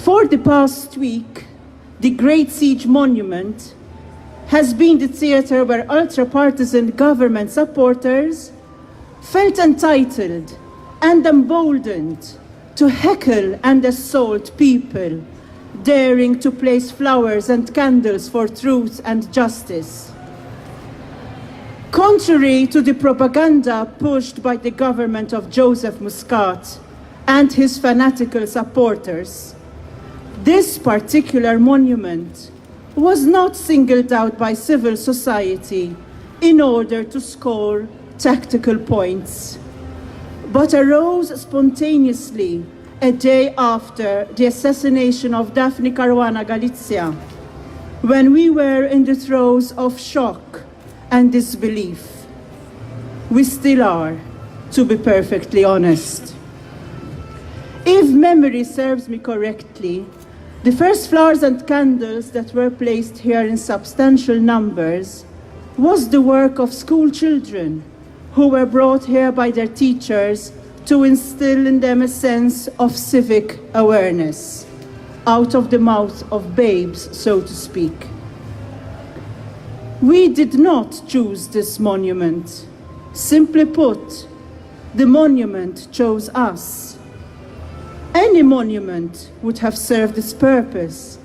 For the past week, the Great Siege Monument has been the theater where ultra-partisan government supporters felt entitled and emboldened to heckle and assault people daring to place flowers and candles for truth and justice. Contrary to the propaganda pushed by the government of Joseph Muscat and his fanatical supporters, this particular monument was not singled out by civil society in order to score tactical points, but arose spontaneously a day after the assassination of Daphne Caruana Galizia, when we were in the throes of shock and disbelief. We still are, to be perfectly honest. If memory serves me correctly, the first flowers and candles that were placed here in substantial numbers was the work of school children who were brought here by their teachers to instill in them a sense of civic awareness, out of the mouth of babes, so to speak. We did not choose this monument. Simply put, the monument chose us. Any monument would have served its purpose,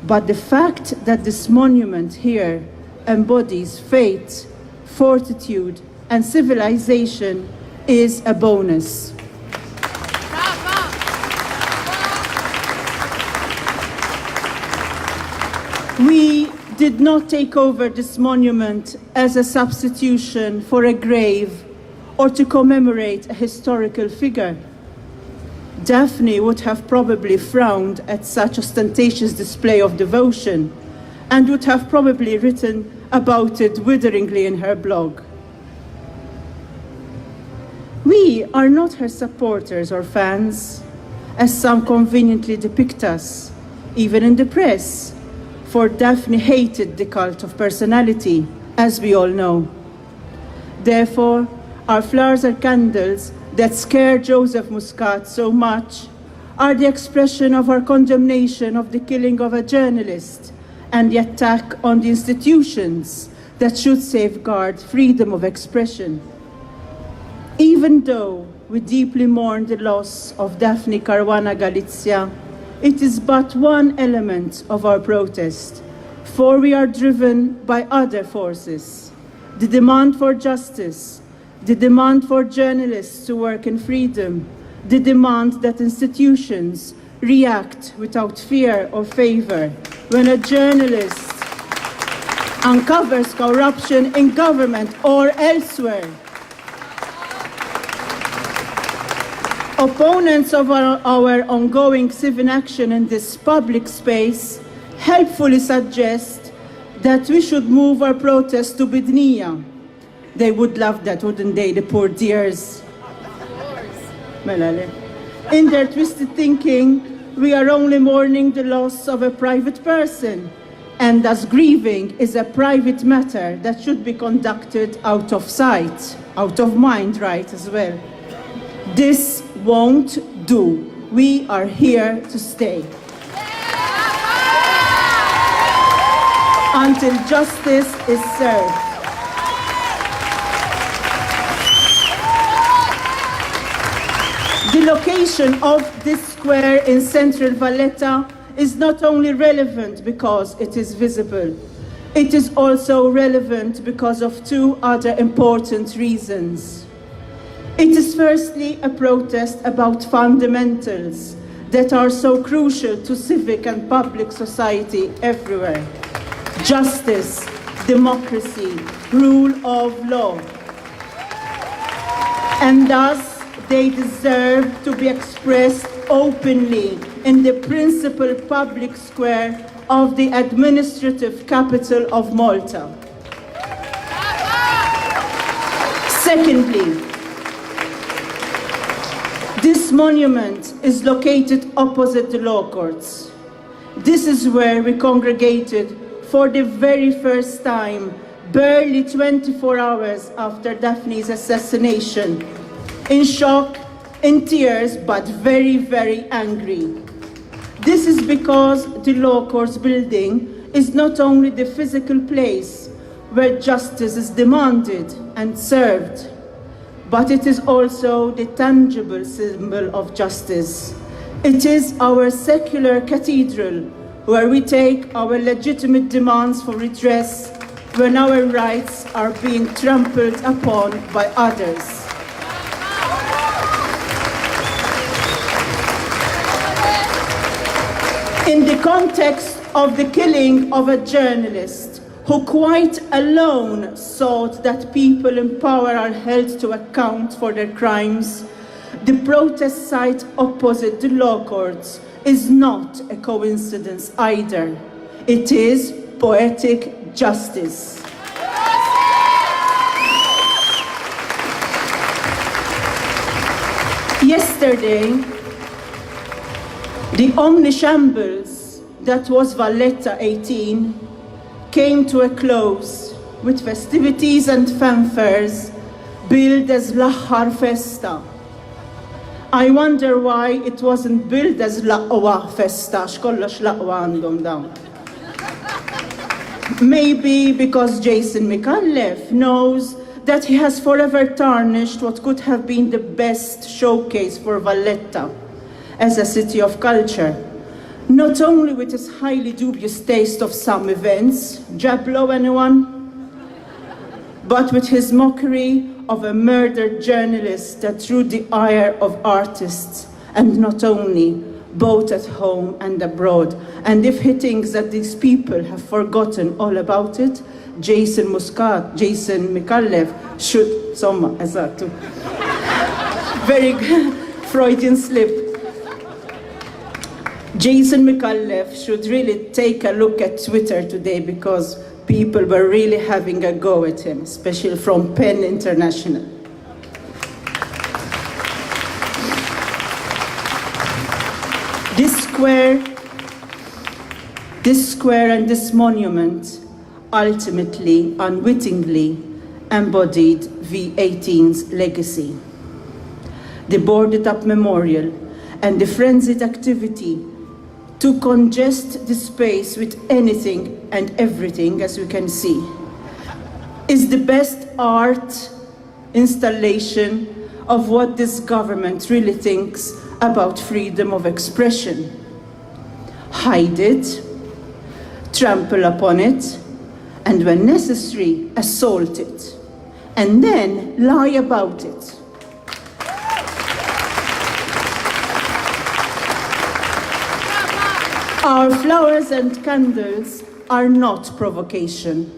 but the fact that this monument here embodies faith, fortitude, and civilization is a bonus. We did not take over this monument as a substitution for a grave or to commemorate a historical figure. Daphne would have probably frowned at such ostentatious display of devotion and would have probably written about it witheringly in her blog. We are not her supporters or fans, as some conveniently depict us, even in the press, for Daphne hated the cult of personality, as we all know. Therefore, our flowers and candles that scare Joseph Muscat so much are the expression of our condemnation of the killing of a journalist and the attack on the institutions that should safeguard freedom of expression. Even though we deeply mourn the loss of Daphne Caruana Galizia, it is but one element of our protest, for we are driven by other forces: the demand for justice, the demand for journalists to work in freedom, the demand that institutions react without fear or favor when a journalist uncovers corruption in government or elsewhere. Opponents of our ongoing civil action in this public space helpfully suggest that we should move our protest to Bidnia. They would love that, wouldn't they, the poor dears? In their twisted thinking, we are only mourning the loss of a private person, and thus grieving is a private matter that should be conducted out of sight, out of mind, right, as well. This won't do. We are here to stay. Until justice is served. The location of this square in central Valletta is not only relevant because it is visible, it is also relevant because of two other important reasons. It is firstly a protest about fundamentals that are so crucial to civic and public society everywhere: justice, democracy, rule of law. And thus, they deserve to be expressed openly in the principal public square of the administrative capital of Malta. Secondly, this monument is located opposite the law courts. This is where we congregated for the very first time, barely 24 hours after Daphne's assassination, in shock, in tears, but very, very angry. This is because the Law Courts building is not only the physical place where justice is demanded and served, but it is also the tangible symbol of justice. It is our secular cathedral where we take our legitimate demands for redress when our rights are being trampled upon by others. In the context of the killing of a journalist who quite alone sought that people in power are held to account for their crimes, the protest site opposite the Law Courts is not a coincidence either. It is poetic justice. Yesterday, the omnishambles that was Valletta 18 came to a close with festivities and fanfares billed as l-aħħar festa. I wonder why it wasn't billed as l-aqwa festa, x'kollox l-aqwa għandhom dawn. Maybe because Jason Micallef knows that he has forever tarnished what could have been the best showcase for Valletta as a city of culture, not only with his highly dubious taste of some events, Jablo anyone, but with his mockery of a murdered journalist that drew the ire of artists, and not only, both at home and abroad. And if he thinks that these people have forgotten all about it, Jason Micallef should, somma, esatto. Very Freudian slip. Jason Micallef should really take a look at Twitter today because people were really having a go at him, especially from PEN International. This square and this monument ultimately, unwittingly, embodied V18's legacy. The boarded up memorial and the frenzied activity to congest the space with anything and everything, as we can see, is the best art installation of what this government really thinks about freedom of expression. Hide it, trample upon it, and when necessary, assault it, and then lie about it. Our flowers and candles are not provocation.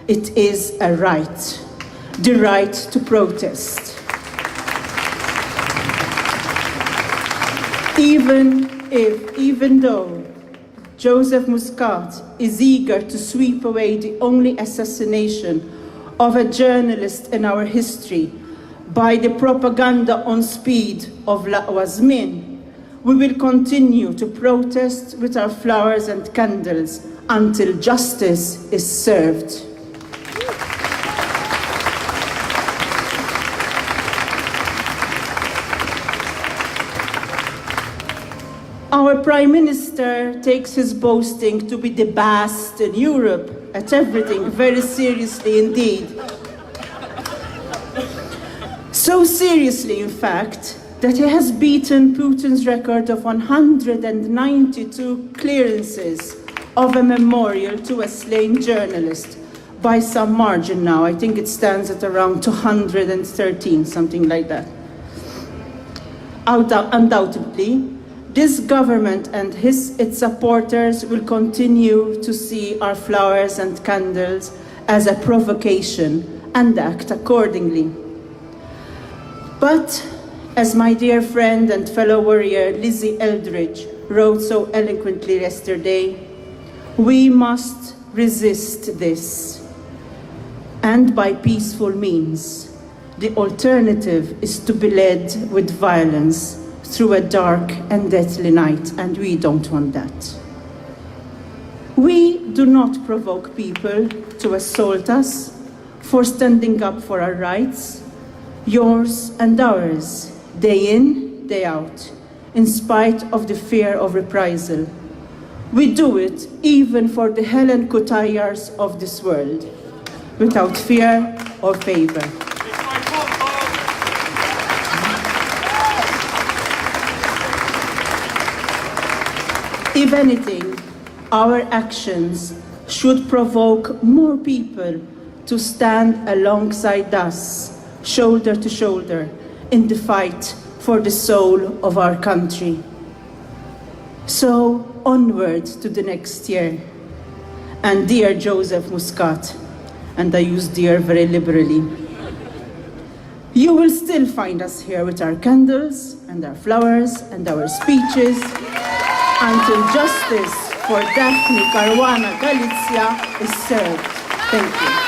It is a right, the right to protest. Even though Joseph Muscat is eager to sweep away the only assassination of a journalist in our history by the propaganda on speed of l-aqwa żmien, we will continue to protest with our flowers and candles until justice is served. Our Prime Minister takes his boasting to be the best in Europe at everything very seriously indeed. So seriously, in fact, that he has beaten Putin's record of 192 clearances of a memorial to a slain journalist by some margin now. I think it stands at around 213, something like that. Undoubtedly, this government and its supporters will continue to see our flowers and candles as a provocation and act accordingly. But as my dear friend and fellow warrior Lizzie Eldridge wrote so eloquently yesterday, we must resist this, and by peaceful means. The alternative is to be led with violence through a dark and deathly night, and we don't want that. We do not provoke people to assault us for standing up for our rights, yours and ours, day in, day out, in spite of the fear of reprisal. We do it even for the Helen Kutayars of this world, without fear or favor. If anything, our actions should provoke more people to stand alongside us, shoulder to shoulder, in the fight for the soul of our country. So, onward to the next year. And dear Joseph Muscat, and I use dear very liberally, you will still find us here with our candles and our flowers and our speeches until justice for Daphne Caruana Galizia is served. Thank you.